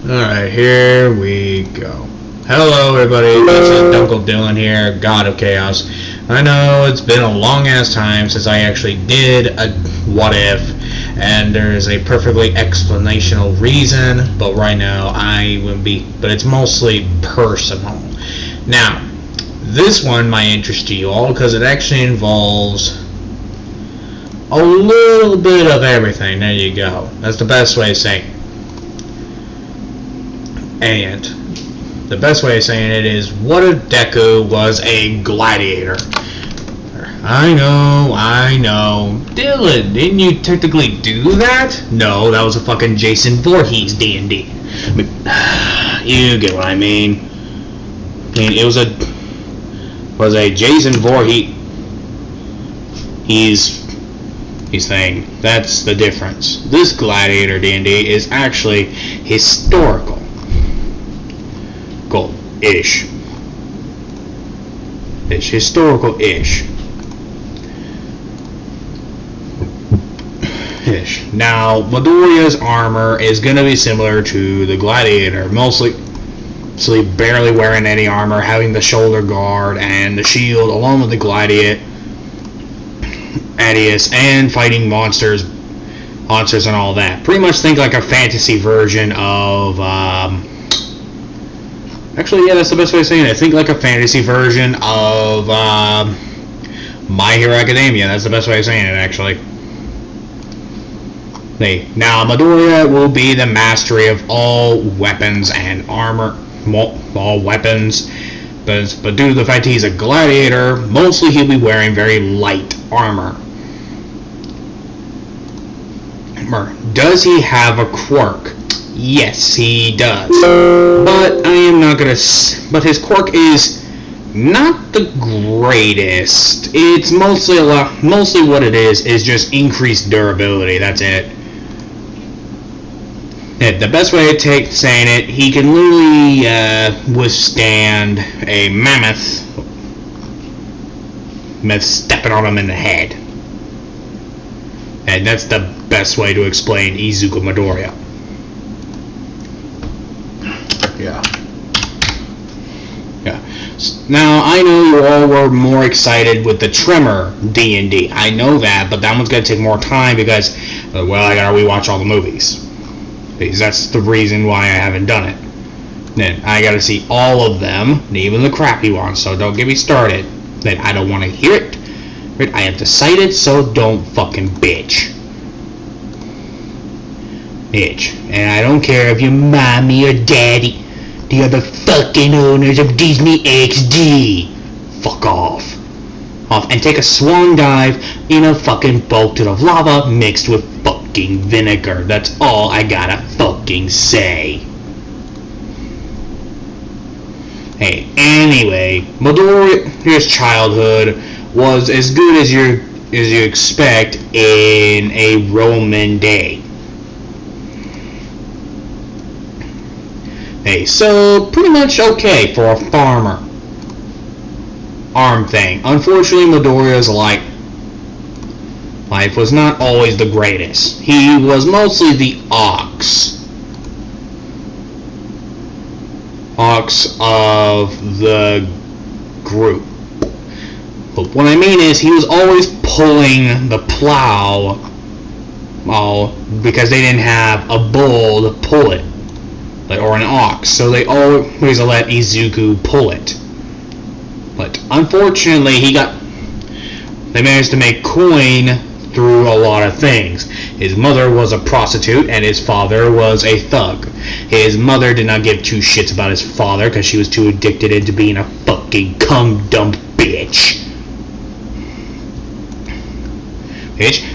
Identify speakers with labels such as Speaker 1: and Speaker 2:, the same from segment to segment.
Speaker 1: Alright, here we go. Hello everybody, this is Uncle Dylan here, God of Chaos. I know it's been a long ass time since I actually did a what if, and there's a perfectly explanational reason, but right now but it's mostly personal. Now, this one might interest you all because it actually involves a little bit of everything. There you go. That's the best way of saying it. And the best way of saying it is, what if Deku was a gladiator? I know. Dylan, didn't you technically do that? No, that was a fucking Jason Voorhees D&D. You get what I mean. I mean, it was a Jason Voorhees. He's saying that's the difference. This gladiator D&D is actually historical. Ish. It's historical-ish. Now, Midoriya's armor is going to be similar to the gladiator, mostly barely wearing any armor, having the shoulder guard and the shield, along with the gladiator, and fighting monsters and all that. Pretty much think like a fantasy version of, actually, yeah, that's the best way of saying it. Think like a fantasy version of My Hero Academia. That's the best way of saying it, actually. Now, Midoriya will be the mastery of all weapons and armor. All weapons. But due to the fact he's a gladiator, mostly he'll be wearing very light armor. Does he have a quirk? Yes, he does. But but his quirk is not the greatest. It's mostly what it is just increased durability. That's it. The best way of saying it, he can literally withstand a mammoth stepping on him in the head. And that's the best way to explain Izuku Midoriya. Yeah. Now, I know you all were more excited with the Tremor D&D. I know that, but that one's going to take more time because, well, I got to rewatch all the movies. Because that's the reason why I haven't done it. Then I got to see all of them, even the crappy ones, so don't get me started. Then I don't want to hear it. I have decided, so don't fucking bitch. And I don't care if you're mommy or daddy. They are the fucking owners of Disney XD. Fuck off. And take a swan dive in a fucking boat of lava mixed with fucking vinegar. That's all I gotta fucking say. Hey, anyway, Midoriya's childhood was as good as you expect in a Roman day. Hey, so pretty much okay for a farmer. Arm thing. Unfortunately, Midoriya's life was not always the greatest. He was mostly the ox of the group. But what I mean is, he was always pulling the plow, because they didn't have a bull to pull it. Or an ox, so they always let Izuku pull it. But unfortunately, they managed to make coin through a lot of things. His mother was a prostitute, and his father was a thug. His mother did not give two shits about his father, because she was too addicted into being a fucking cum-dump bitch.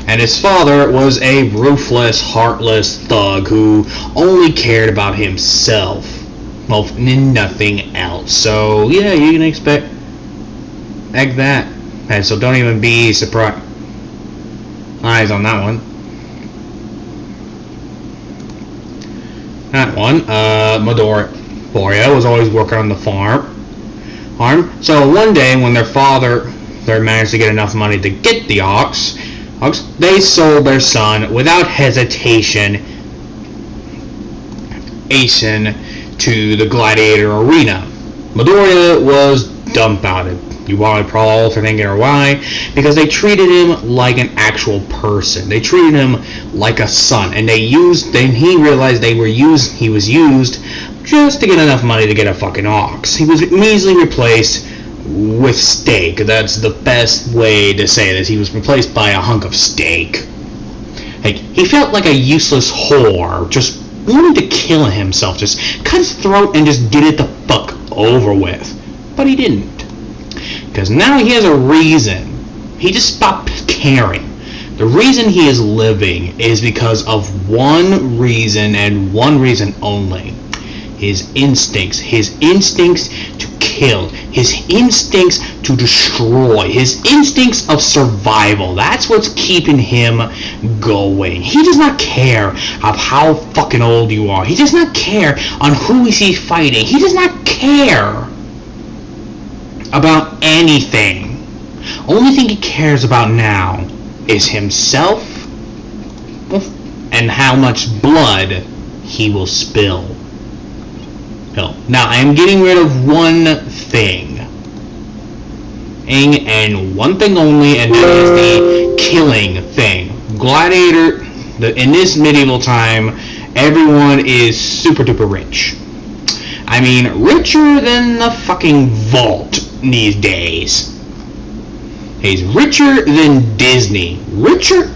Speaker 1: And his father was a ruthless, heartless thug who only cared about himself, and nothing else. So yeah, you can expect that. And so don't even be surprised. Eyes on that one. Midoriya was always working on the farm. So one day, when their father managed to get enough money to get the ox, they sold their son without hesitation Asen to the gladiator arena. Midoriya was dumbfounded. You probably all for thinking why, because they treated him like an actual person. They treated him like a son, and then he realized he was used just to get enough money to get a fucking ox. He was easily replaced with steak. That's the best way to say this. He was replaced by a hunk of steak. Like, he felt like a useless whore, just wanted to kill himself, just cut his throat and just get it the fuck over with. But he didn't. Because now he has a reason. He just stopped caring. The reason he is living is because of one reason and one reason only. His instincts. His instincts to kill. His instincts to destroy. His instincts of survival. That's what's keeping him going. He does not care of how fucking old you are. He does not care on who he sees fighting. He does not care about anything. Only thing he cares about now is himself and how much blood he will spill. Now, I am getting rid of one thing. And one thing only, and that is the killing thing. Gladiator, in this medieval time, everyone is super duper rich. I mean, richer than the fucking vault these days. He's richer than Disney. Richer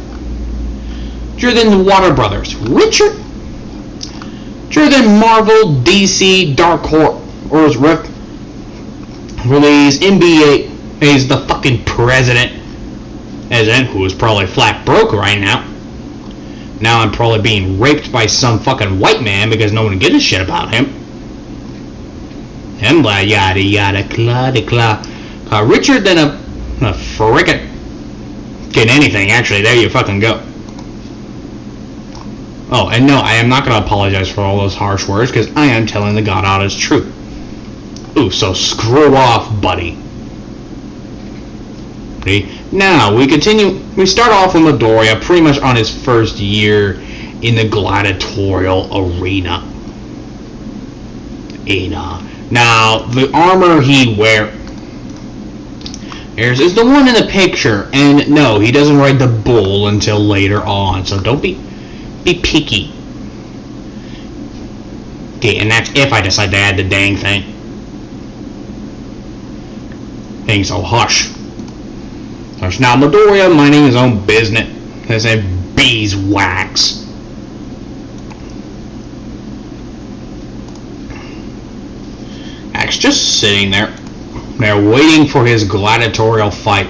Speaker 1: than the Warner Brothers. Richer than Marvel, DC, Dark Horse, release, NBA. He's the fucking president, who is probably flat broke right now. Now I'm probably being raped by some fucking white man because no one gives a shit about him. And yada yada cla. Richer than a frickin' getting anything, actually. There you fucking go. Oh, and no, I am not going to apologize for all those harsh words, because I am telling the God honest truth. Ooh, so screw off, buddy. Okay, now, we continue. We start off with Midoriya pretty much on his first year in the gladiatorial arena. Now, the armor he wears is the one in the picture, and no, he doesn't ride the bull until later on, so don't be picky. Okay, and that's if I decide to add the dang thing. So hush. Now, Midoriya minding his own business. They say beeswax. Axe just sitting there. They're waiting for his gladiatorial fight.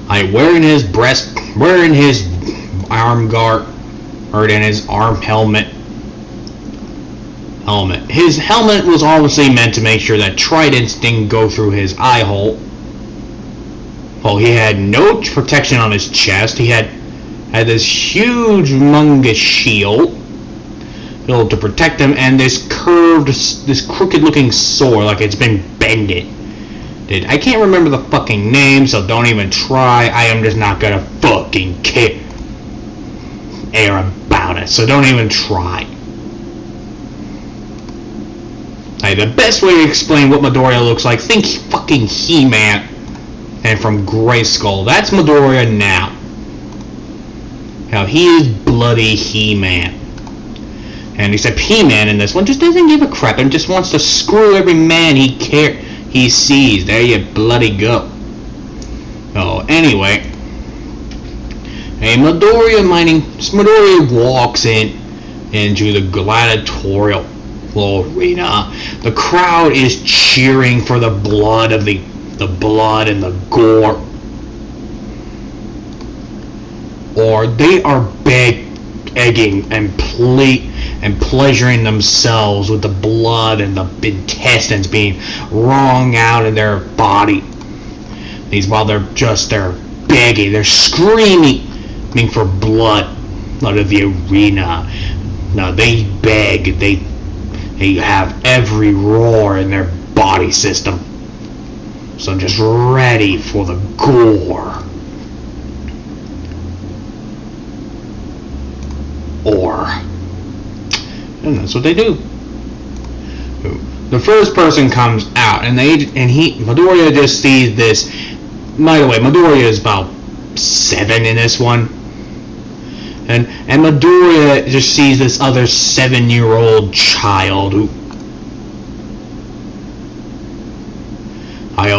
Speaker 1: Wearing his arm guard, or in his arm helmet. His helmet was obviously meant to make sure that tridents didn't go through his eye hole. Well, he had no protection on his chest. He had this huge, humongous shield to protect him, and this crooked-looking sword, like it's been bended. I can't remember the fucking name, so don't even try. I am just not gonna fucking care about it, so don't even try. The best way to explain what Midoriya looks like, think fucking He-Man and from Grayskull. That's Midoriya now. Now, he is bloody He-Man. And except He-Man in this one just doesn't give a crap and just wants to screw every man he sees. There you bloody go. Oh, anyway. Midoriya walks into the gladiatorial arena. The crowd is cheering for the blood of the blood and the gore. Or they are begging and pleasuring themselves with the blood and the intestines being wrung out of their body. While they're begging, they're screaming for blood out of the arena. Now they beg, they have every roar in their body system. So just ready for the gore. And that's what they do. The first person comes out, and Midoriya just sees this. By the way, Midoriya is about 7 in this one, and Midoriya just sees this other 7-year-old child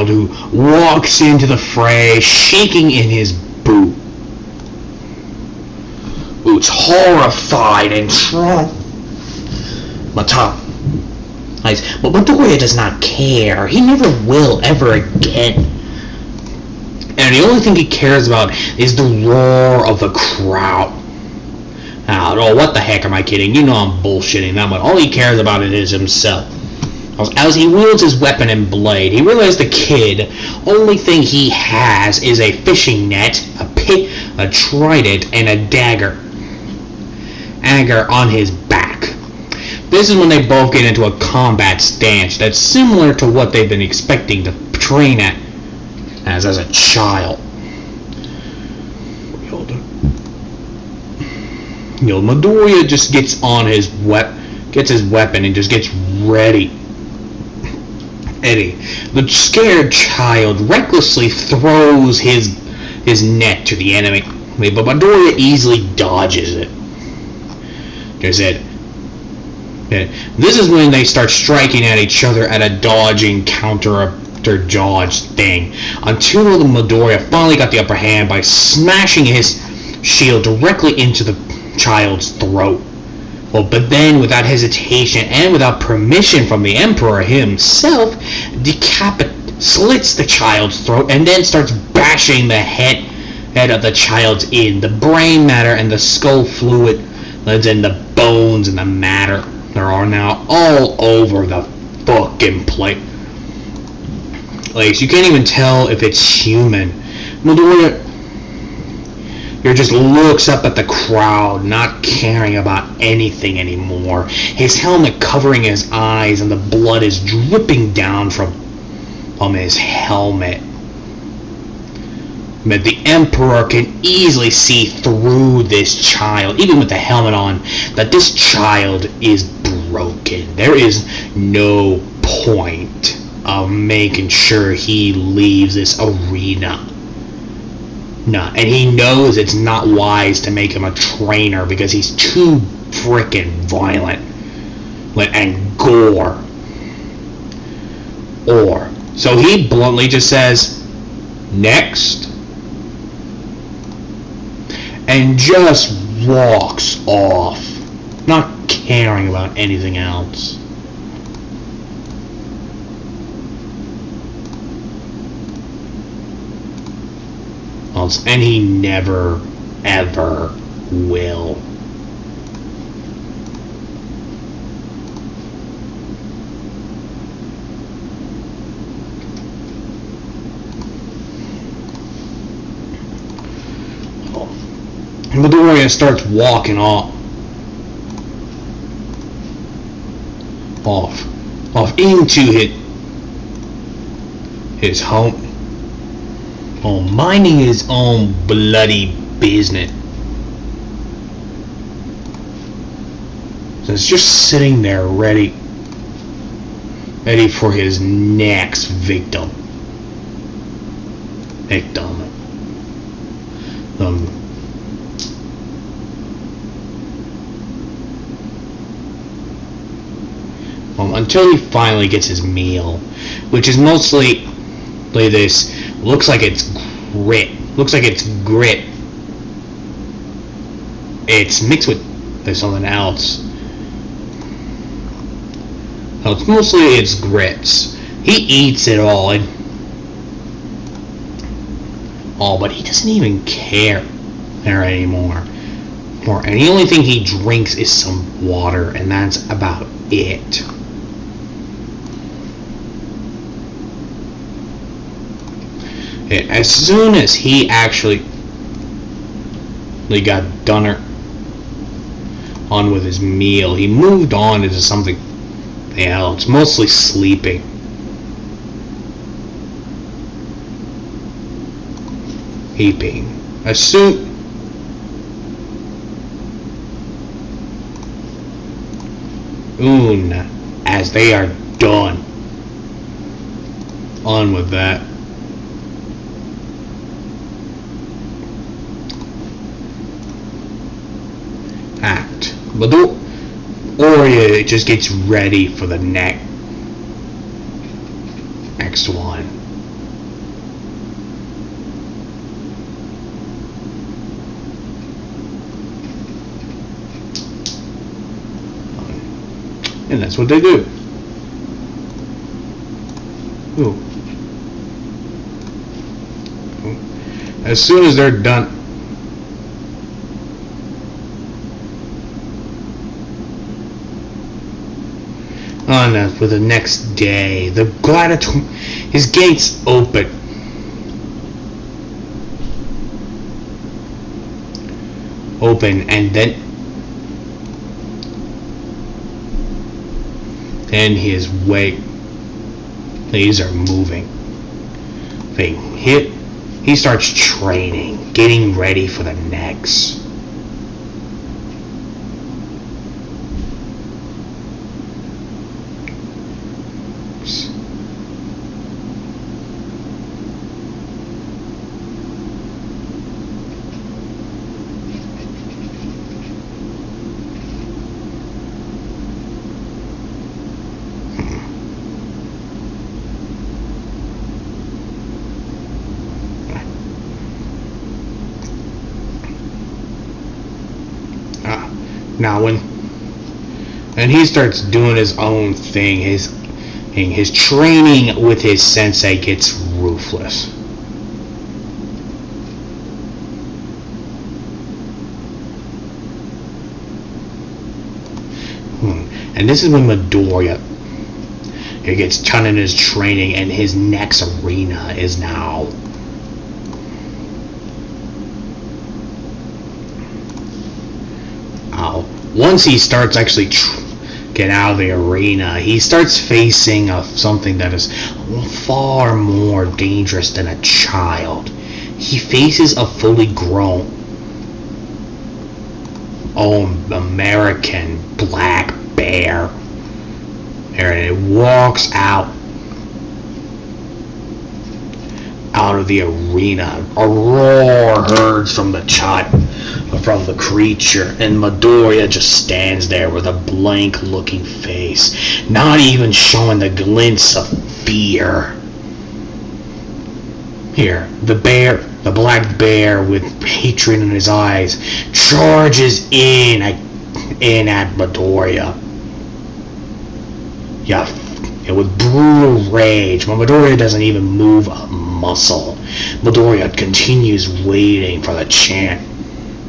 Speaker 1: who walks into the fray, shaking in his boots, horrified and but Midoriya does not care. He never will ever again. And the only thing he cares about is the roar of the crowd. Oh, what the heck am I kidding? You know I'm bullshitting that one. All he cares about it is himself. As he wields his weapon and blade, he realizes the kid, only thing he has is a fishing net, a pick, a trident, and a dagger on his back. This is when they both get into a combat stance that's similar to what they've been expecting to train at as a child. Midoriya just gets his weapon and just gets ready. The scared child recklessly throws his net to the enemy, but Midoriya easily dodges it. This is when they start striking at each other at a dodging counter dodge thing, until the Midoriya finally got the upper hand by smashing his shield directly into the child's throat. But then, without hesitation and without permission from the Emperor himself, slits the child's throat and then starts bashing the head of the child's the brain matter and the skull fluid and the bones and the matter. There are now all over the fucking place. You can't even tell if it's human. Midoriya just looks up at the crowd, not caring about anything anymore. His helmet covering his eyes, and the blood is dripping down from his helmet. But the Emperor can easily see through this child, even with the helmet on, that this child is broken. There is no point of making sure he leaves this arena. And he knows it's not wise to make him a trainer because he's too frickin' violent and gore. So he bluntly just says, "Next," and just walks off, not caring about anything else. And he never, ever will. Midoriya starts walking off into his home. Minding his own bloody business. So it's just sitting there ready for his next victim. Until he finally gets his meal, which is mostly this. Looks like it's grit. It's mixed with something else. No, it's mostly grits. He eats it all, but he doesn't even care there anymore. And the only thing he drinks is some water, and that's about it. As soon as he actually got done on with his meal, he moved on into something else, mostly sleeping. As soon as they are done. On with that. Act. But Oria just gets ready for the next one. And that's what they do. Ooh. As soon as they're done, on for the next day, the gladiator, his gates open. And then his these are moving. He starts training, getting ready for the next. Now and he starts doing his own thing, his training with his sensei gets ruthless. And this is when Midoriya gets done in his training, and his next arena is now once he starts actually get out of the arena, he starts facing something that is far more dangerous than a child. He faces a fully grown American black bear, and it walks out of the arena. A roar hears from the creature, and Midoriya just stands there with a blank looking face, not even showing the glints of fear. Here, the black bear with hatred in his eyes charges in at Midoriya. Yeah, with brutal rage, but Midoriya doesn't even move a muscle. Midoriya continues waiting for the chance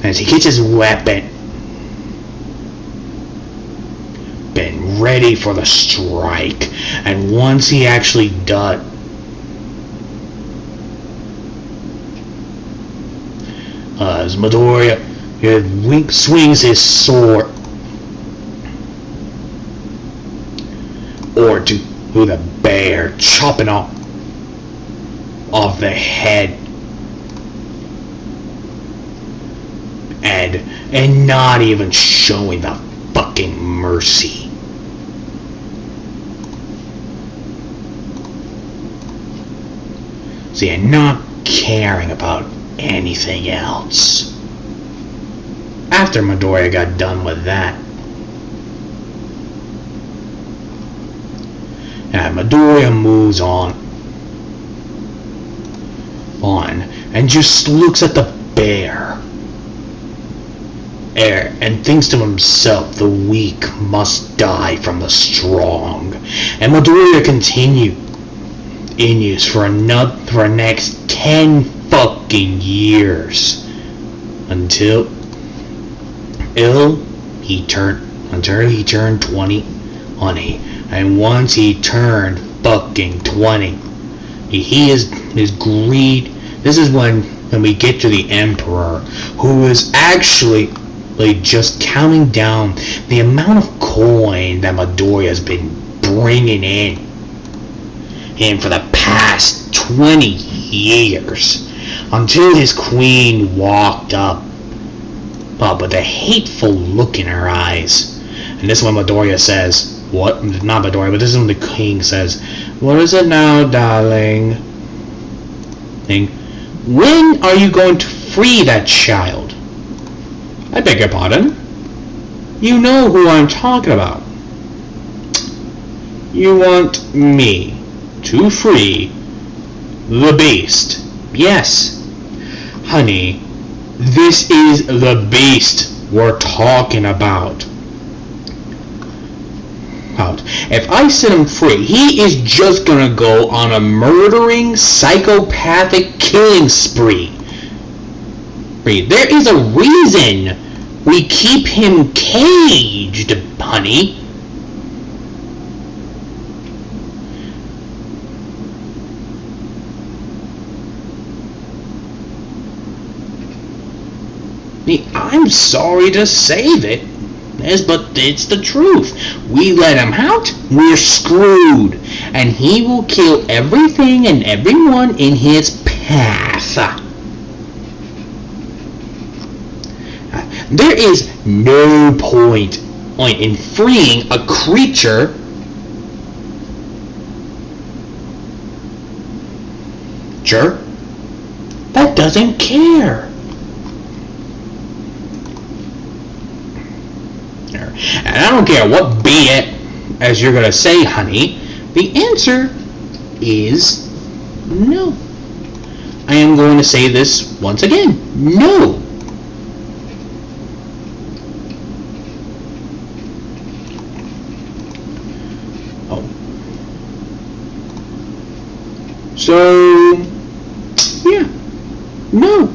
Speaker 1: as he gets his weapon, been ready for the strike. And once he actually does, as Midoriya swings his sword to the bear, chopping off the head, and not even showing the fucking mercy. See, and not caring about anything else. After Midoriya got done with that, and Midoriya moves on and just looks at the bear and thinks to himself, the weak must die from the strong. And Midoriya continues for the next 10 fucking years until he turned 20. And once he turned fucking 20, his greed. This is when we get to the Emperor, who is actually just counting down the amount of coin that Midoriya has been bringing in for the past 20 years, until his queen walked up with a hateful look in her eyes. And this is when Midoriya says, What? Not the door, but this is what the king says. What is it now, darling? King. When are you going to free that child? I beg your pardon? You know who I'm talking about. You want me to free the beast? Yes. Honey, this is the beast we're talking about. If I set him free, he is just gonna go on a murdering, psychopathic killing spree. There is a reason we keep him caged, honey. I'm sorry to say it, but it's the truth. We let him out, we're screwed. And he will kill everything and everyone in his path. There is no point in freeing a creature that doesn't care. And I don't care what be it as you're gonna say, honey, the answer is no. I am going to say this once again. No. Oh. So, yeah. No.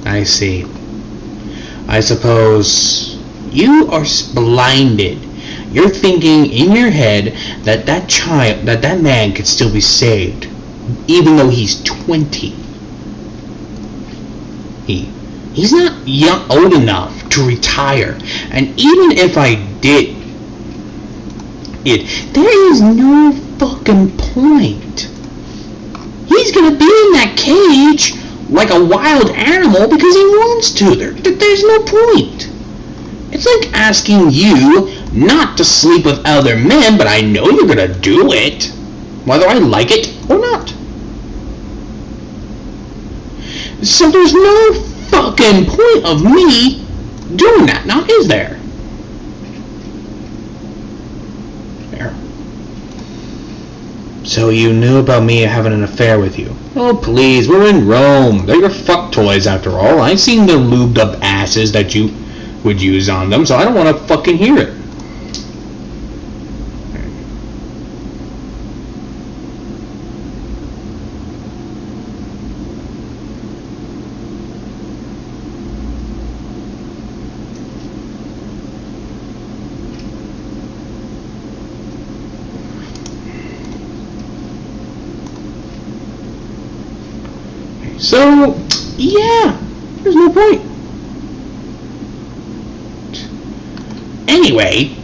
Speaker 1: I see. I suppose you are blinded. You're thinking in your head that that man could still be saved, even though he's 20. He's not old enough to retire, and even if I did there is no fucking point. He's gonna be in that cage like a wild animal because he wants to. There's no point. It's like asking you not to sleep with other men, but I know you're gonna do it, whether I like it or not. So there's no fucking point of me doing that, now is there? There. So you knew about me having an affair with you. Oh please, we're in Rome. They're your fuck toys after all. I've seen the lubed up asses that you would use on them, so I don't want to fucking hear it. So, yeah, there's no point. Anyway,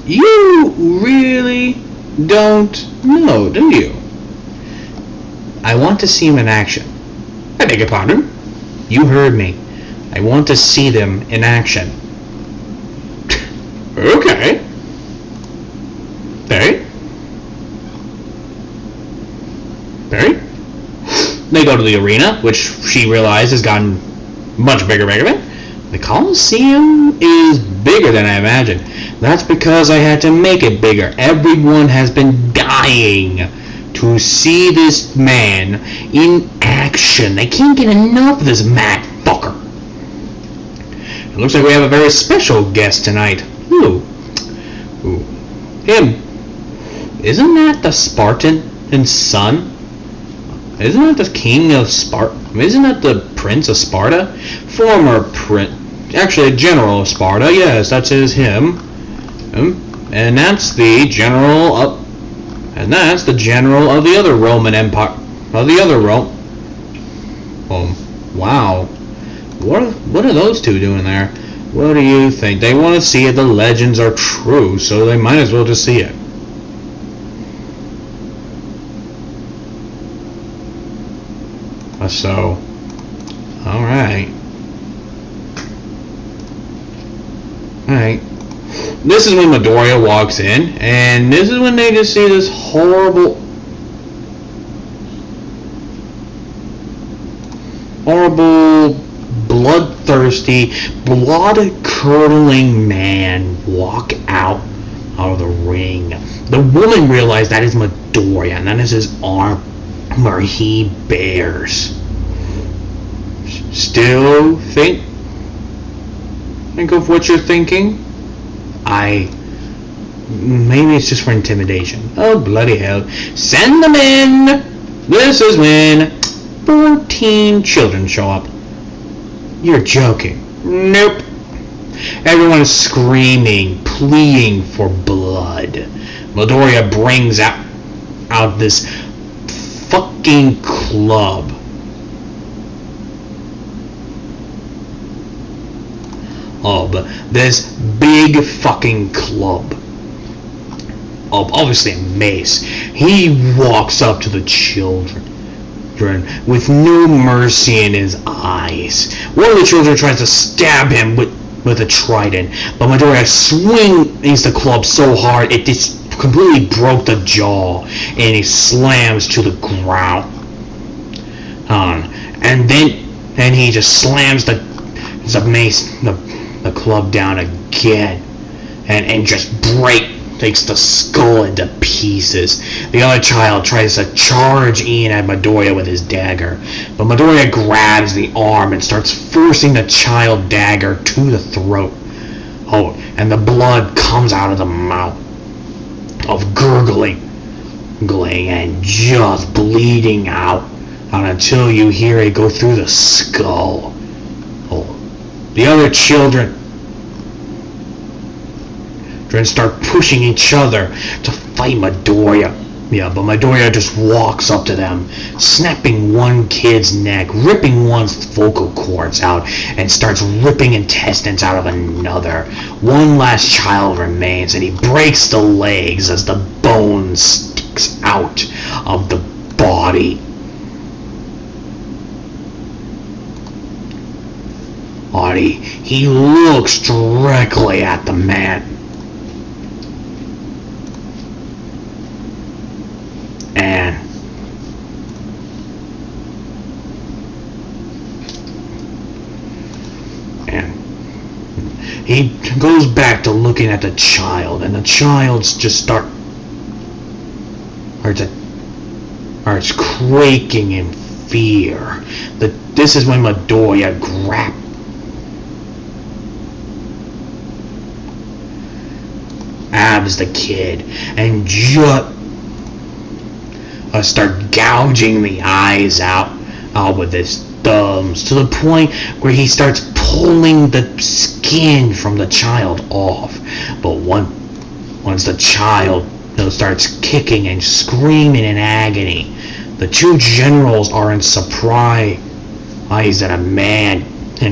Speaker 1: you really don't know, do you? I want to see him in action. I beg your pardon? You heard me. I want to see them in action. Okay. Barry? They go to the arena, which she realized has gotten much bigger. The Coliseum is bigger than I imagined. That's because I had to make it bigger. Everyone has been dying to see this man in action. They can't get enough of this mad fucker. It looks like we have a very special guest tonight. Who? Him. Isn't that the Spartan's son? Isn't that the king of Sparta? Isn't that the prince of Sparta? Former prince. Actually, a general of Sparta. Yes, that is him. And that's the general of the other Roman Empire. Well, the other rope. Wow. What are those two doing there? What do you think? They want to see if the legends are true, so they might as well just see it. So, alright. Alright. This is when Midoriya walks in, and this is when they just see this horrible, bloodthirsty, blood-curdling man walk out of the ring. The woman realized that is Midoriya, and that is his armor he bears. Still think of what you're thinking? Maybe it's just for intimidation. Oh, bloody hell. Send them in! This is when 14 children show up. You're joking. Nope. Everyone is screaming, pleading for blood. Midoriya brings out this fucking club. This big fucking club. Obviously a mace. He walks up to the children with no mercy in his eyes. One of the children tries to stab him with a trident, but Midoriya swings the club so hard it just completely broke the jaw, and he slams to the ground. And then he just slams the mace, the club down again, and just takes the skull into pieces. The other child tries to charge in at Midoriya with his dagger, but Midoriya grabs the arm and starts forcing the child dagger to the throat. And the blood comes out of the mouth, of gurgling and just bleeding out until you hear it go through the skull. The other children start pushing each other to fight Midoriya. Yeah, but Midoriya just walks up to them, snapping one kid's neck, ripping one's vocal cords out, and starts ripping intestines out of another. One last child remains, and he breaks the legs as the bone sticks out of the body. He looks directly at the man. And he goes back to looking at the child, and the child's just starts quaking in fear. This is when Midoriya grabs the kid and just start gouging the eyes out with his thumbs, to the point where he starts pulling the skin from the child off. But once the child starts kicking and screaming in agony, the two generals are in surprise that a man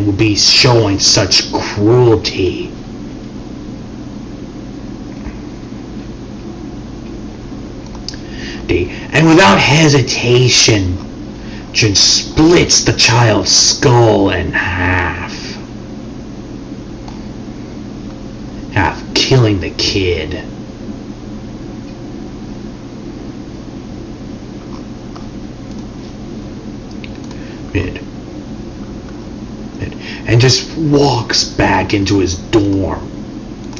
Speaker 1: would be showing such cruelty. And without hesitation, just splits the child's skull in half, killing the kid. And just walks back into his dorm.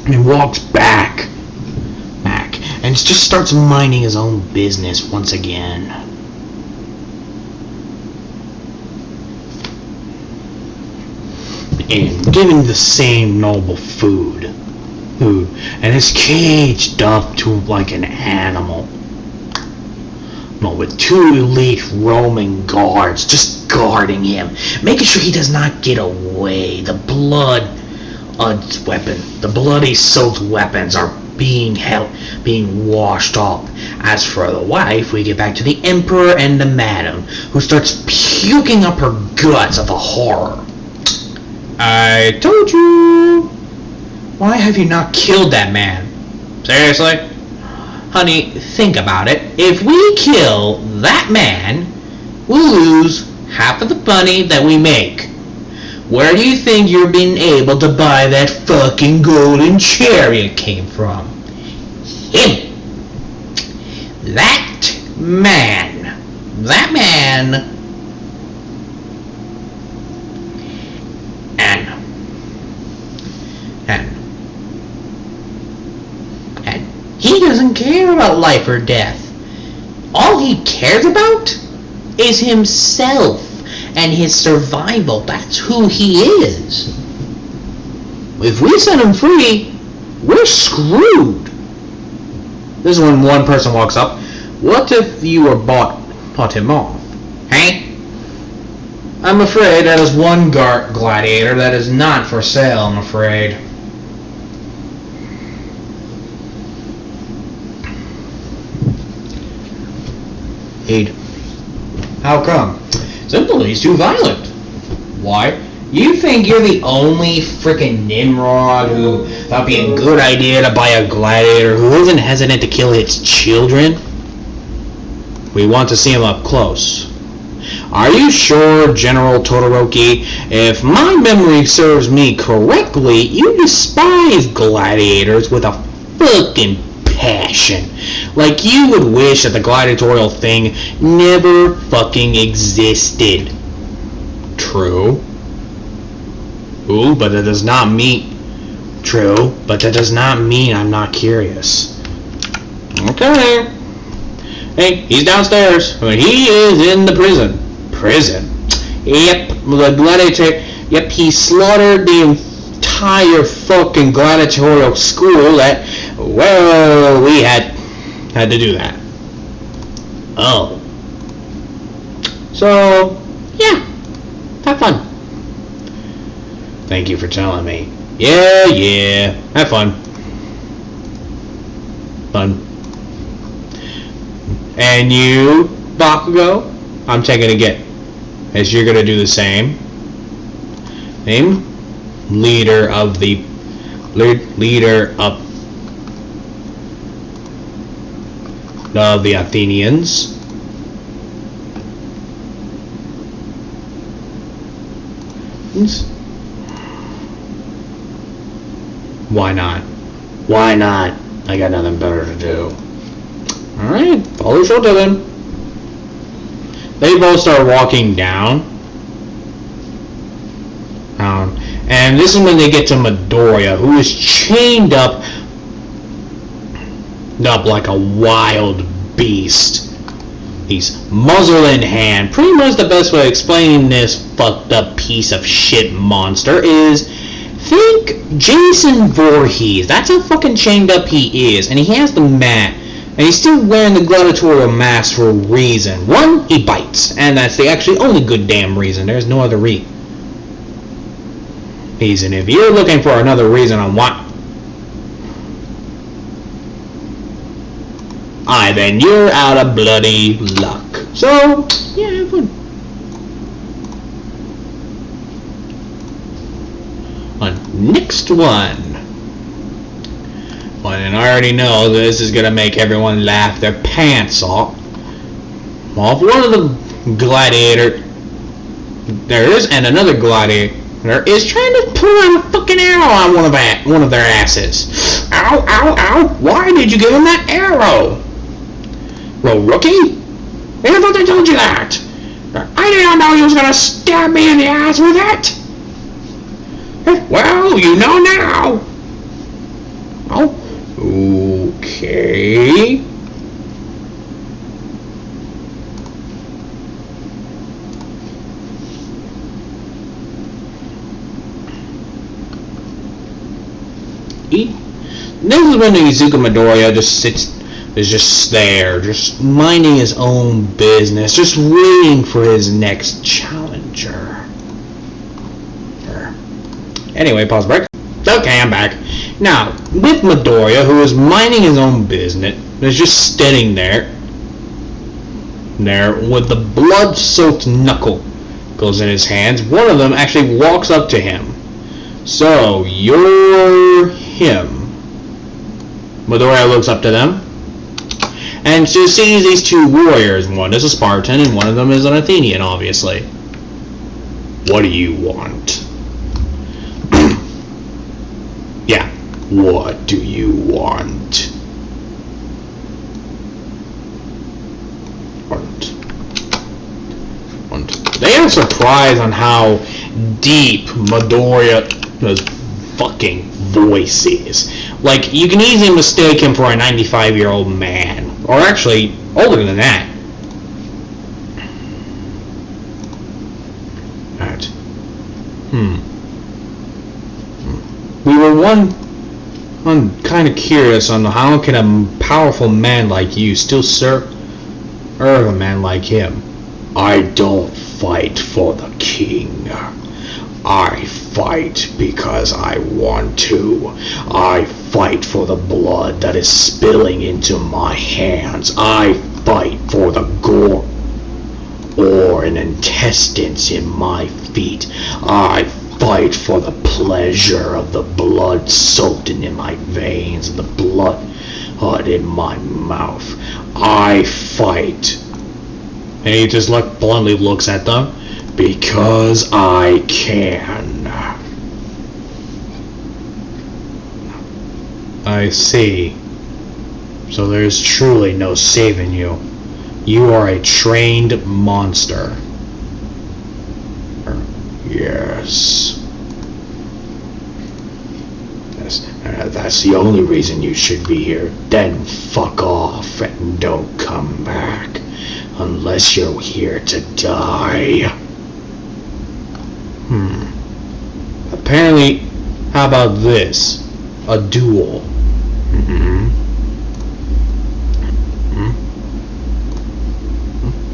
Speaker 1: And walks back. And just starts minding his own business once again. And given the same noble food. And is caged up to like an animal. With two elite Roman guards just guarding him, making sure he does not get away. The bloody soaked weapons are being washed up. As for the wife, we get back to the emperor and the madam, who starts puking up her guts of the horror. I told you. Why have you not killed that man? Seriously? Honey, think about it. If we kill that man, we'll lose half of the money that we make. Where do you think you're being able to buy that fucking golden chariot came from? Him. That man. And he doesn't care about life or death. All he cares about is himself and his survival. That's who he is. If we set him free, we're screwed. This is when one person walks up. What if you were bought him off? Hey? I'm afraid that is one gladiator that is not for sale, I'm afraid. Aid. How come? Simple, he's too violent. Why? You think you're the only frickin' Nimrod who thought it'd be a good idea to buy a gladiator who isn't hesitant to kill its children? We want to see him up close. Are you sure, General Todoroki? If my memory serves me correctly, you despise gladiators with a fucking passion. Like you would wish that the gladiatorial thing never fucking existed. True. Ooh, but that does not mean... True, but that does not mean I'm not curious. Okay. Hey, he's downstairs. He is in the prison. Prison? Yep, the gladiator... Yep, he slaughtered the entire fucking gladiatorial school that... Well, we had to do that. Oh. So, yeah. Have fun. Thank you for telling me. Yeah. Have fun. Fun. And you, Bakugo, I'm taking a get. As you're gonna do the same. Name? Leader of the Athenians. Why not? Why not? I got nothing better to do. Alright, follow Shota then. They both start walking down. And this is when they get to Midoriya, who is chained up like a wild beast. He's muzzle in hand. Pretty much the best way of explaining this fucked up piece of shit monster is, think Jason Voorhees. That's how fucking chained up he is. And he has the mat. And he's still wearing the gladiatorial mask for a reason. One, he bites. And that's the actually only good damn reason. There's no other reason. If you're looking for another reason on what... then you're out of bloody luck. So, yeah, have fun. Next one. Well, and I already know this is gonna make everyone laugh their pants off. Well, if one of the gladiator another gladiator is trying to pull out a fucking arrow on one of their asses. Ow, ow, ow! Why did you give him that arrow? Well, rookie? I thought I told you that. I didn't know you was gonna stab me in the ass with it. Well, you know now. Oh, okay. This is when Izuku Midoriya is just there, just minding his own business, just waiting for his next challenger. Anyway, pause break. Okay, I'm back. Now, with Midoriya, who is minding his own business, is just standing there with the blood-soaked knuckle goes in his hands. One of them actually walks up to him. So, you're him. Midoriya looks up to them and just sees these two warriors. One is a Spartan and one of them is an Athenian, obviously. What do you want? Yeah, what do you want? They are surprised on how deep Midoriya's fucking voice is. Like, you can easily mistake him for a 95-year-old man. Or actually, older than that. Right. We were one kind of curious on how can a powerful man like you still serve a man like him. I don't fight for the king. I fight because I want to. I fight for the blood that is spilling into my hands. I fight for the gore and intestines in my feet. I fight for the pleasure of the blood soaked in my veins and the blood in my mouth. I fight. And he just bluntly looks at them. Because I can. I see. So there's truly no saving you. You are a trained monster. Yes. That's the only reason you should be here. Then fuck off and don't come back. Unless you're here to die. Apparently, how about this? A duel.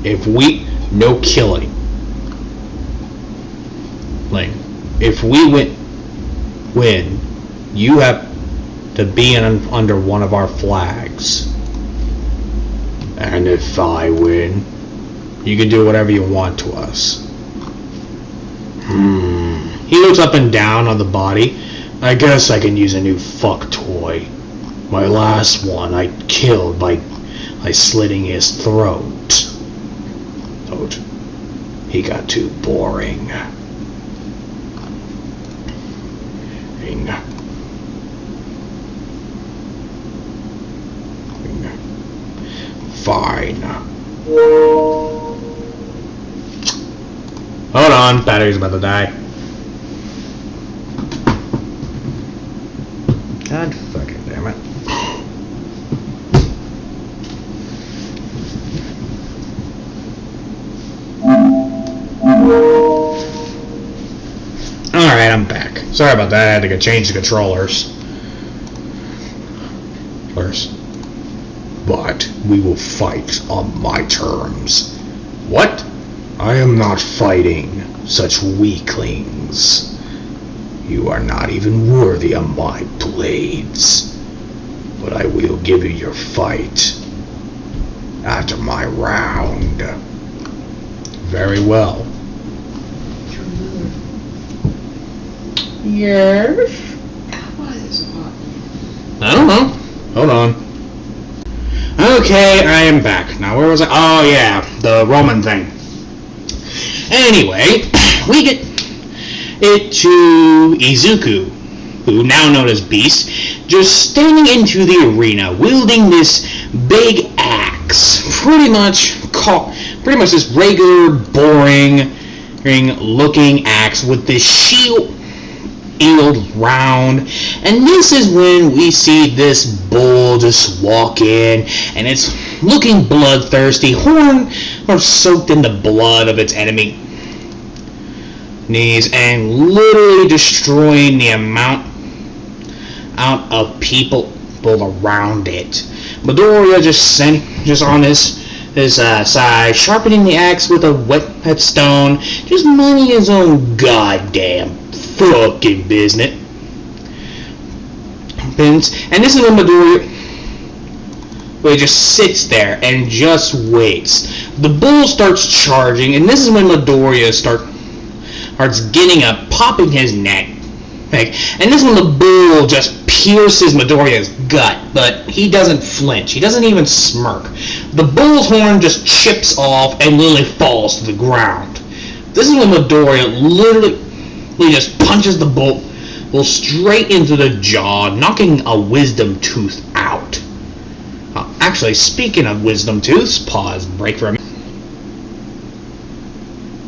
Speaker 1: If we... No killing. Like, if we win, you have to be under one of our flags. And if I win, you can do whatever you want to us. He looks up and down on the body. I guess I can use a new fuck toy. My last one I killed by slitting his throat. He got too boring. Fine. Hold on, battery's about to die. God fucking damn it. Alright, I'm back. Sorry about that, I had to go change the controllers. But we will fight on my terms. What? I am not fighting such weaklings. You are not even worthy of my blades. But I will give you your fight after my round. Very well. Yes?
Speaker 2: Why is it hot?
Speaker 1: I don't know. Hold on. Okay, I am back. Now, where was I? Oh, yeah, the Roman thing. Anyway, we get it to Izuku, who now known as Beast, just standing into the arena, wielding this big axe. Pretty much this regular, boring looking axe with this shield round, and this is when we see this bull just walk in, and it's looking bloodthirsty, horn are soaked in the blood of its enemies, and literally destroying the amount of people around it. Midoriya just on his side, sharpening the axe with a whetstone, just minding his own goddamn fucking business. happens, and this is when Midoriya just sits there and just waits. The bull starts charging, and this is when Midoriya starts getting up, popping his neck. And this is when the bull just pierces Midoriya's gut, but he doesn't flinch. He doesn't even smirk. The bull's horn just chips off and literally falls to the ground. This is when Midoriya literally just punches the bull straight into the jaw, knocking a wisdom tooth out. Actually, speaking of wisdom tooths, pause, break for a minute.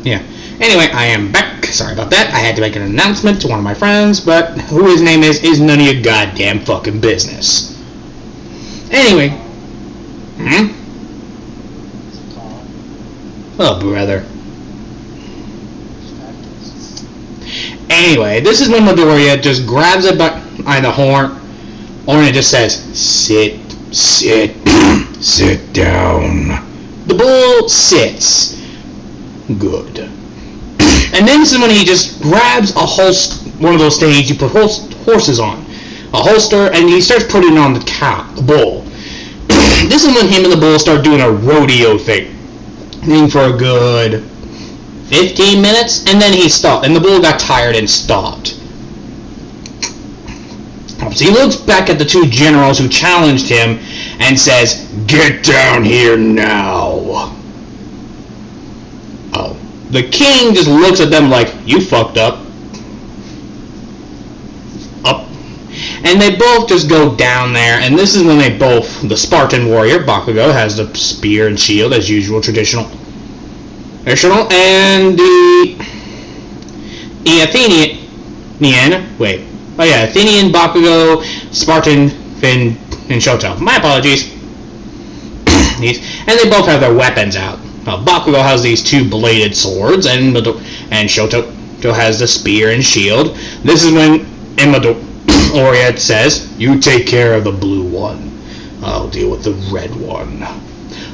Speaker 1: Yeah. Anyway, I am back. Sorry about that. I had to make an announcement to one of my friends, but who his name is none of your goddamn fucking business. Anyway. Oh, brother. Anyway, this is when Midoriya just grabs it by the horn, and it just says, sit down. The bull sits. Good. And then this is when he just grabs one of those things you put horses on, a holster, and he starts putting it on the bull. This is when him and the bull start doing a rodeo thing for a good 15 minutes, and then he stopped, and the bull got tired and stopped. So he looks back at the two generals who challenged him and says, "Get down here now." Oh. The king just looks at them like, "You fucked up." And they both just go down there, and this is when the Spartan warrior, Bakugo, has the spear and shield as usual, traditional, and the Athenian, Bakugo, Spartan, Finn, and Shoto. My apologies. And they both have their weapons out. Bakugo has these two bladed swords, and Shoto has the spear and shield. This is when Midoriya says, "You take care of the blue one. I'll deal with the red one."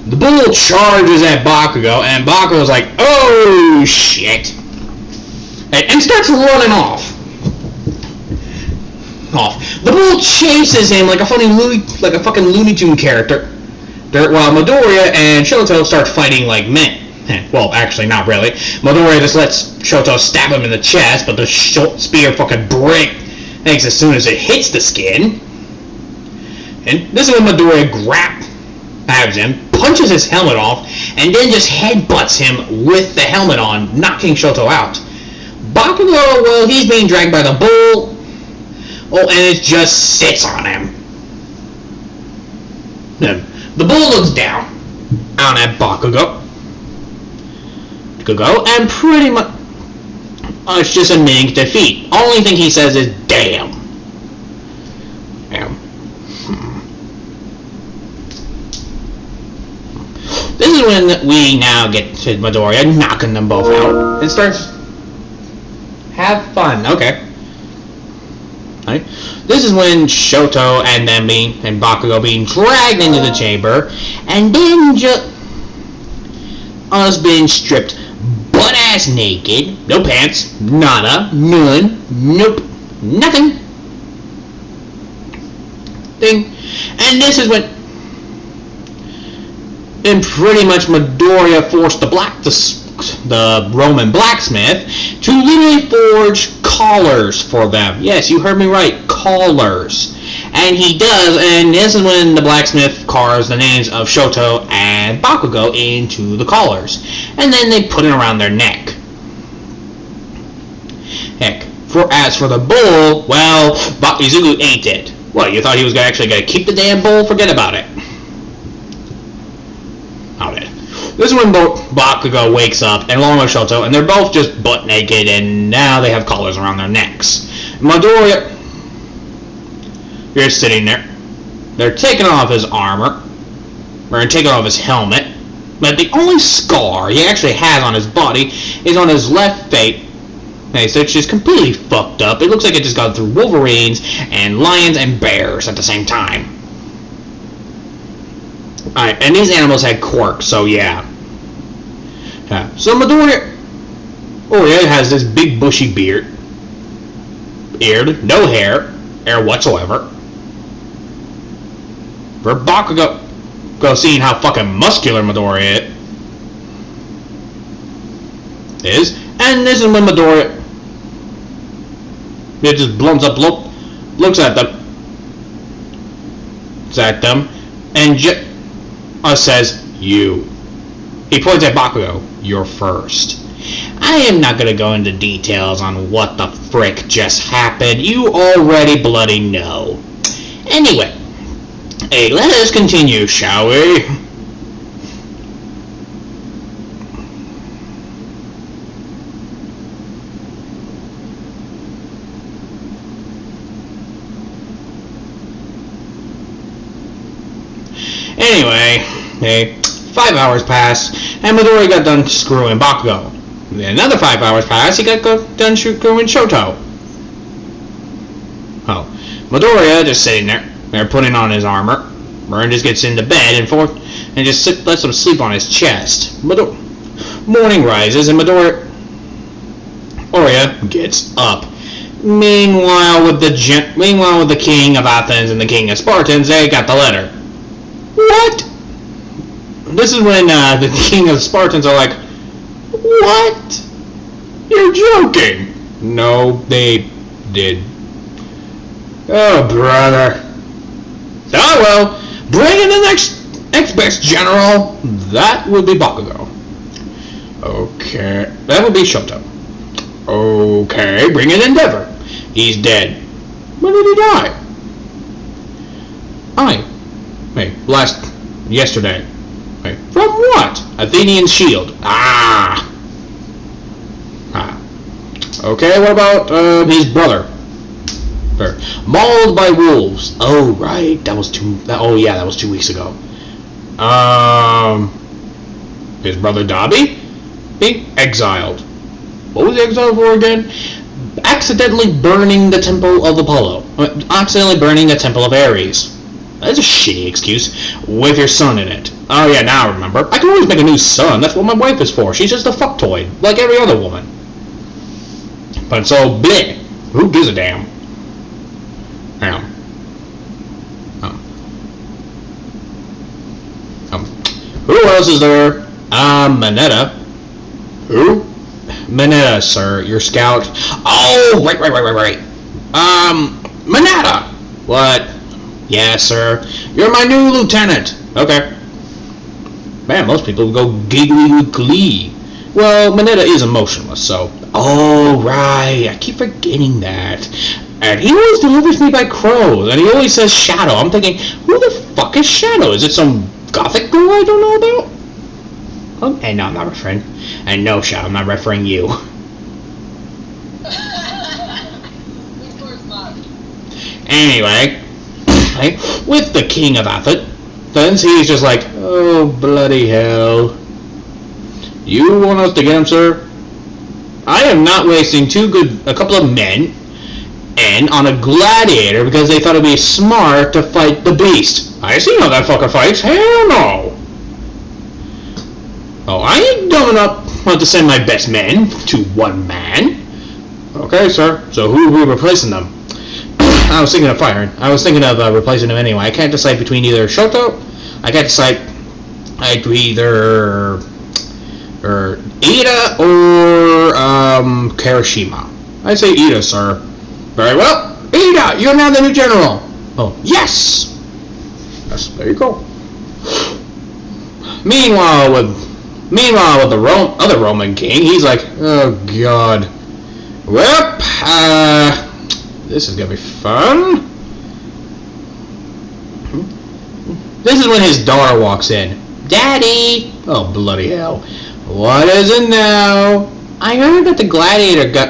Speaker 1: The bull charges at Bakugo, and Bakugo's like, "Oh shit!" and starts running off. The bull chases him like a fucking Looney Tune character, while Midoriya and Shoto start fighting like men. Well, actually, not really. Midoriya just lets Shoto stab him in the chest, but the spear fucking breaks as soon as it hits the skin. And this is when Midoriya grabs him, punches his helmet off, and then just headbutts him with the helmet on, knocking Shoto out. Bakugo, well, he's being dragged by the bull. And it just sits on him. Then the bull looks down at Bakugo, and pretty much it's just admitting defeat. Only thing he says is "damn." This is when we now get to Midoriya knocking them both out. It starts. Have fun, okay. Right. This is when Shoto and Bakugo being dragged into the chamber, and then us being stripped butt ass naked, no pants, nada, none, nope, nothing. And this is when pretty much Midoriya forced the Roman blacksmith to literally forge collars for them. Yes, you heard me right, collars. And he does, and this is when the blacksmith carves the names of Shoto and Bakugo into the collars. And then they put it around their neck. As for the bull, well, Izuku ate it. What, you thought he was actually going to keep the damn bull? Forget about it. Okay. This is when Bakugo wakes up, and along with Shoto, and they're both just butt naked, and now they have collars around their necks. Midoriya, you're sitting there. They're taking off his armor, or taking off his helmet, but the only scar he actually has on his body is on his left face. So it's just completely fucked up. It looks like it just got through Wolverines and lions and bears at the same time. Alright, and these animals had quirks, so yeah. So Midoriya has this big bushy beard, no hair whatsoever, for Bakugo. Go seeing how fucking muscular Midoriya is. And this is when Midoriya just blums up, looks at them, and says, "You." He points at Bakugo. "You're first." I am not gonna go into details on what the frick just happened. You already bloody know. Anyway, hey, let us continue, shall we? Anyway, hey, 5 hours passed, and Midoriya got done screwing Bakugo. Then another 5 hours passed, he got done screwing Shoto. Oh, Midoriya just sitting there putting on his armor. Burn just gets into bed and just lets him sleep on his chest. Morning rises, and Midoriya gets up. Meanwhile, with the king of Athens and the king of Spartans, they got the letter. What? This is when the king of Spartans are like, "What? You're joking." No, they did. Oh, brother. Oh, well, bring in the next best general. That would be Bakugo. Okay, that would be Shoto. Okay, bring in Endeavor. He's dead. When did he die? Yesterday. From what? Athenian shield. Okay, what about his brother? Mauled by wolves. Oh right, that was 2 weeks ago. His brother Dabi? He exiled. What was he exiled for again? Accidentally burning the temple of Apollo. Accidentally burning the temple of Ares. That's a shitty excuse. With your son in it. Oh yeah, now I remember. I can always make a new son. That's what my wife is for. She's just a fucktoy, like every other woman. But so bleh. Who gives a damn? Who else is there? Mineta. Who? Mineta, sir. Your scout. Oh, right. Mineta. What? Yes, sir. You're my new lieutenant. Okay. Man, most people would go giggly with glee. Well, Mineta is emotionless, so... Oh, right. I keep forgetting that. And he always delivers me by crows, and he always says Shadow. I'm thinking, who the fuck is Shadow? Is it some gothic girl I don't know about? Oh, and no, I'm not referring. And no, Shadow, I'm not referring you.
Speaker 2: Of course not.
Speaker 1: Anyway, with the king of Athens, he's just like, oh, bloody hell. You want us to get him, sir? I am not wasting a couple of men and on a gladiator because they thought it'd be smart to fight the beast. I see how that fucker fights. Hell no. Oh, I ain't dumb enough to send my best men to one man. Okay, sir. So who are we replacing them? I was thinking of firing. I was thinking of replacing them anyway. I can't decide between either Shoto. I can't decide either Ida or Kirishima. I'd say Ida, sir. Very well. Ida, you're now the new general. Oh, yes. Yes, there you go. Meanwhile, with the other Roman king, he's like, oh god. Well, this is gonna be fun. This is when his daughter walks in. Daddy! Oh, bloody hell. What is it now? I heard that the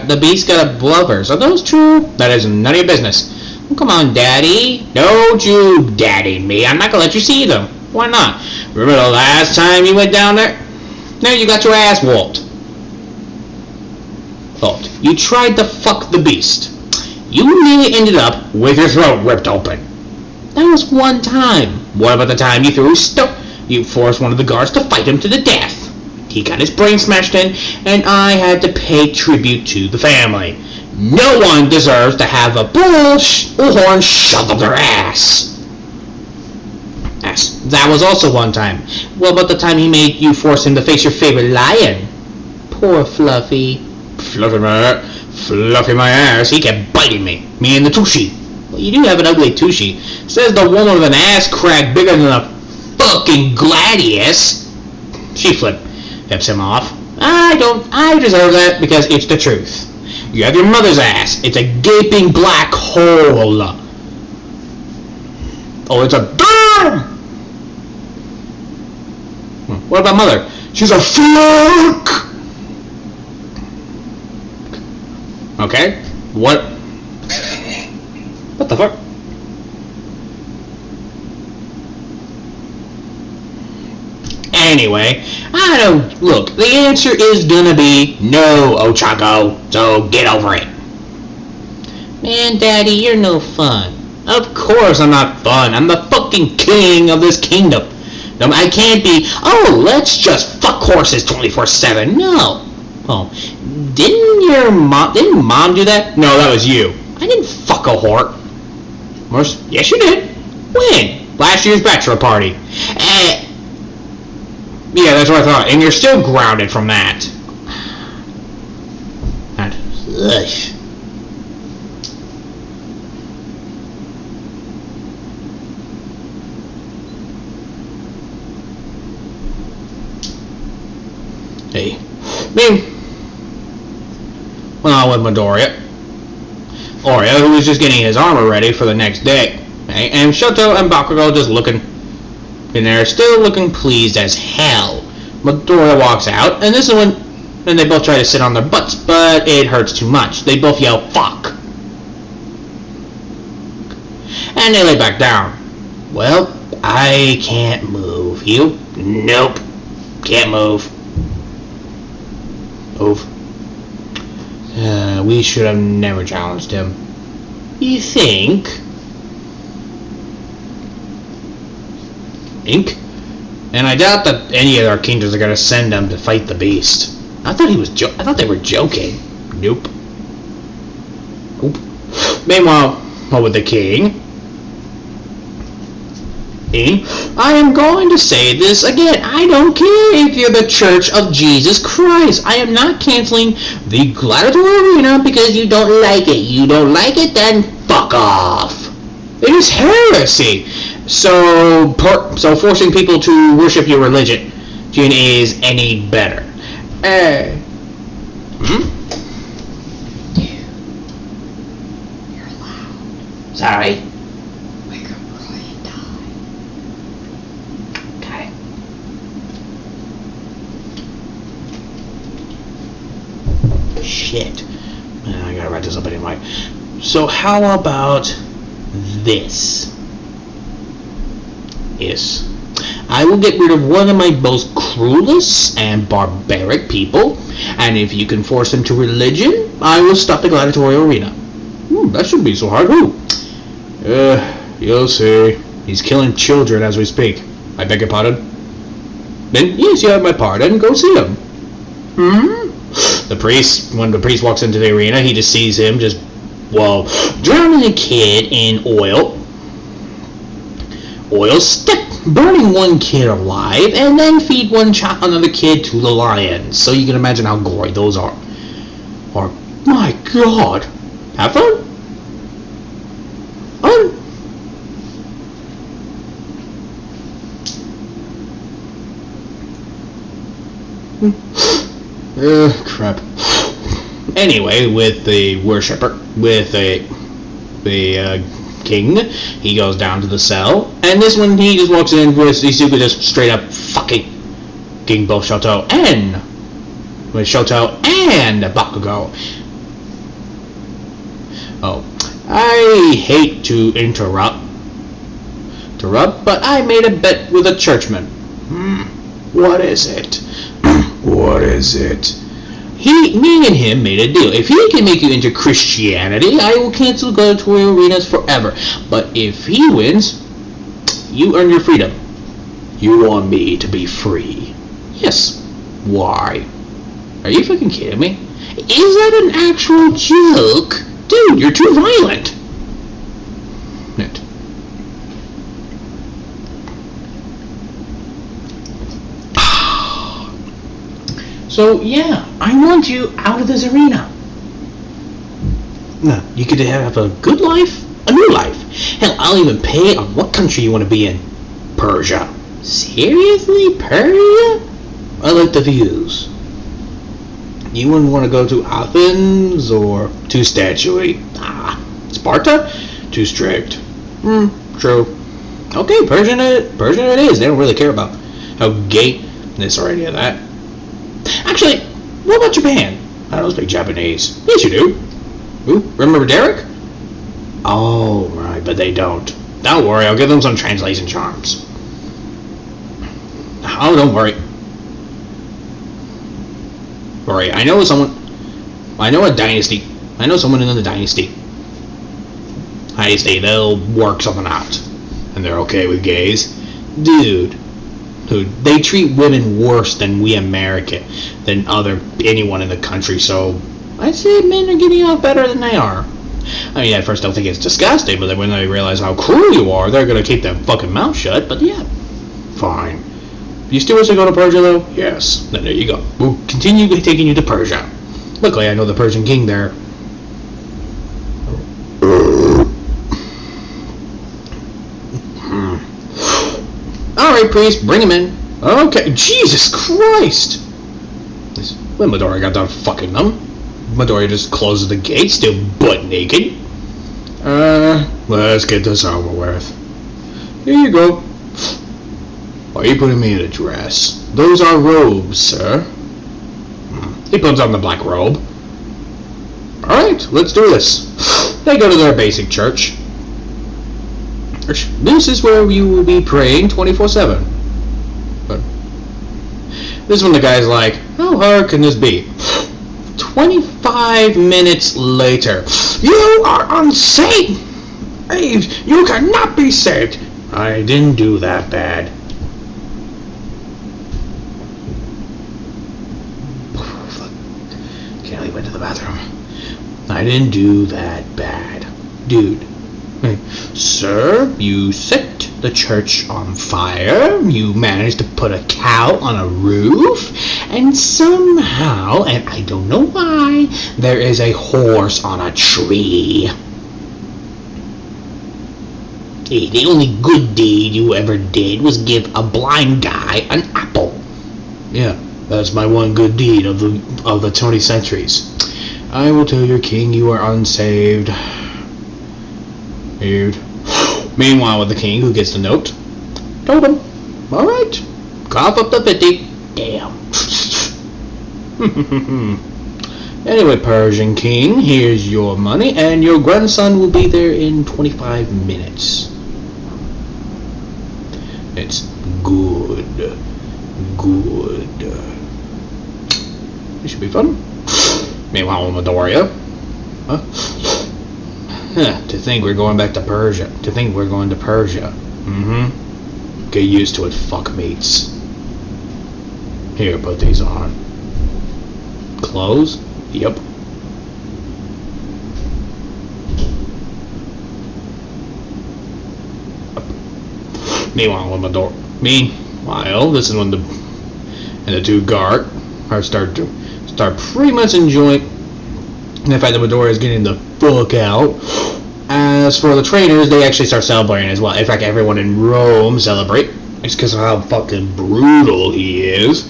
Speaker 1: the beast got a blowers. Are those true? That is none of your business. Well, come on, Daddy. Don't you daddy me. I'm not gonna let you see them. Why not? Remember the last time you went down there? No, you got your ass whooped. You tried to fuck the beast. You nearly ended up with your throat ripped open. That was one time. What about the time you you forced one of the guards to fight him to the death? He got his brain smashed in, and I had to pay tribute to the family. No one deserves to have a bullhorn shoved up their ass. Yes, that was also one time. What about the time he made you force him to face your favorite lion? Poor Fluffy. Fluffy my ass. He kept biting me. Me and the Tushy. Well, you do have an ugly Tushy. Says the woman with an ass crack bigger than a fucking gladius. She flips him off. I deserve that because it's the truth. You have your mother's ass. It's a gaping black hole. Oh, it's a damn! What about mother? She's a fluke! Okay. What the fuck? Anyway, I don't... Look, the answer is gonna be no, Ochako, so get over it. Man, Daddy, you're no fun. Of course I'm not fun. I'm the fucking king of this kingdom. No, I can't be, oh, let's just fuck horses 24/7. No. Oh, didn't Mom do that? No, that was you. I didn't fuck a whore. Yes, you did. When? Last year's bachelor party. Yeah, that's what I thought. And you're still grounded from that. Ugh. Hey. Me. Well, with Midoriya. Oreo, who was just getting his armor ready for the next day. Okay? And Shoto and Bakugo just looking in there, still looking pleased as hell. Midoriya walks out, and this is when they both try to sit on their butts, but it hurts too much. They both yell, fuck. And they lay back down. Well, I can't move. You? Nope. Can't move. Move. We should have never challenged him. You think? Ink? And I doubt that any of our kingdoms are gonna send him to fight the beast. I thought they were joking. Nope. Nope. Meanwhile, what with the king? I am going to say this again. I don't care if you're the Church of Jesus Christ. I am not canceling the gladiator arena because you don't like it. You don't like it, then fuck off. It is heresy. So forcing people to worship your religion is any better.
Speaker 2: You're loud.
Speaker 1: Sorry.
Speaker 2: Wake up early and die.
Speaker 1: Got it. Shit. I gotta write this up anyway. So how about this? Yes. I will get rid of one of my most cruelest and barbaric people, and if you can force him to religion, I will stop the gladiatorial arena. That shouldn't be so hard, you'll see. He's killing children as we speak. I beg your pardon? Then, yes, you have my pardon. Go see him. The priest, when the priest walks into the arena, he just sees him drowning a kid in oil. Burning one kid alive, and then feed another kid to the lions. So you can imagine how gory those are. Or, my God. Have fun? Crap. Anyway, with the worshipper, with the king, he goes down to the cell, and this one he just walks in with Izuku just straight up fucking both Shoto and Bakugo. Oh, I hate to interrupt, but I made a bet with a churchman. What is it? What is it? Me and him made a deal. If he can make you into Christianity, I will cancel gladiatorial arenas forever. But if he wins, you earn your freedom. You want me to be free? Yes. Why? Are you fucking kidding me? Is that an actual joke? Dude, you're too violent. So, yeah, I want you out of this arena.
Speaker 3: No, you could have a good life, a new life. Hell, I'll even pay on what country you want to be in. Persia.
Speaker 1: Seriously? Persia?
Speaker 3: I like the views. You wouldn't want to go to Athens or too statuey. Sparta? Too strict. True. Okay, Persian it is. They don't really care about how gayness or any of that. Actually, what about Japan? I don't speak Japanese. Yes, you do. Ooh, remember Derek? Oh, right, but they don't. Don't worry, I'll give them some translation charms. Oh, don't worry. Worry, I know someone in the dynasty. They'll work something out. And they're okay with gays. Dude, they treat women worse than we than anyone in the country, so I'd say men are getting off better than they are. I mean, at first they'll think it's disgusting, but then when they realize how cruel you are, they're gonna keep their fucking mouth shut, but yeah, fine. You still wish to go to Persia, though? Yes. Then there you go. We'll continue taking you to Persia. Luckily, I know the Persian king there. Alright, priest, bring him in. Okay, Jesus Christ! When Midoriya got done fucking them, Midoriya just closes the gate, still butt naked. Let's get this over with. Here you go. Why are you putting me in a dress? Those are robes, sir. He puts on the black robe. Alright, let's do this. They go to their basic church. This is where you will be praying 24/7. But this is when the guy's like, how hard can this be? 25 minutes later. You are unsaved! You cannot be saved! I didn't do that bad. Kelly went to the bathroom. I didn't do that bad. Dude. Sir, you set the church on fire, you managed to put a cow on a roof, and somehow, and I don't know why, there is a horse on a tree. Hey, the only good deed you ever did was give a blind guy an apple. Yeah, that's my one good deed of the 20 centuries. I will tell your king you are unsaved. Dude. Meanwhile, with the king, who gets the note, told him, alright, cough up the 50. Damn. Anyway, Persian king, here's your money, and your grandson will be there in 25 minutes. It's good. It should be fun. Meanwhile, Midoriya. To think we're going back to Persia. To think we're going to Persia. Get used to it, fuckmates. Here, put these on. Clothes? Yep. Meanwhile, this is when the two guard start pretty much enjoying the fact that Midoriya is getting the fuck out. As for the trainers, they actually start celebrating as well. In fact, everyone in Rome celebrate. It's because of how fucking brutal he is.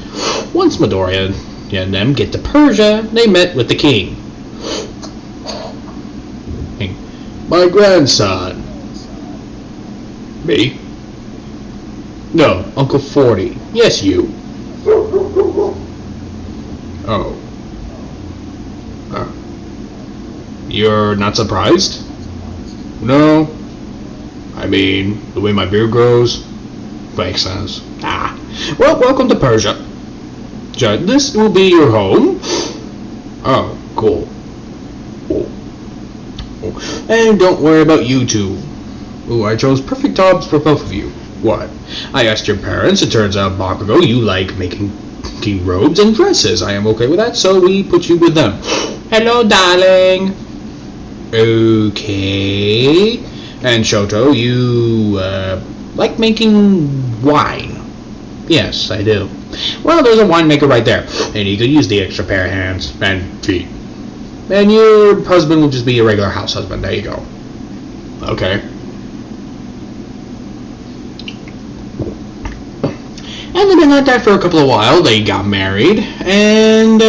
Speaker 3: Once Midoriya and them get to Persia, they met with the king. My grandson. Me? No, Uncle 40. Yes, you. Oh. You're not surprised? No. I mean, the way my beard grows makes sense. Well, welcome to Persia. This will be your home. Oh, cool. And don't worry about you two. Ooh, I chose perfect jobs for both of you. What? I asked your parents. It turns out, Bakugo, you like making robes and dresses. I am okay with that, so we put you with them. Hello, darling. Okay. And Shoto, you like making wine.
Speaker 1: Yes, I do.
Speaker 3: Well, there's a winemaker right there, and you could use the extra pair of hands and feet. And your husband will just be your regular house husband. There you go. Okay. And they've been like that for a couple of while. They got married, and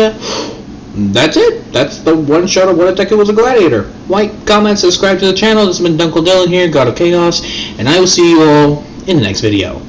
Speaker 3: that's it. That's the one shot of What If Deku Was a Gladiator. Like, comment, subscribe to the channel. This has been Dunkle Dylan here, God of Chaos, and I will see you all in the next video.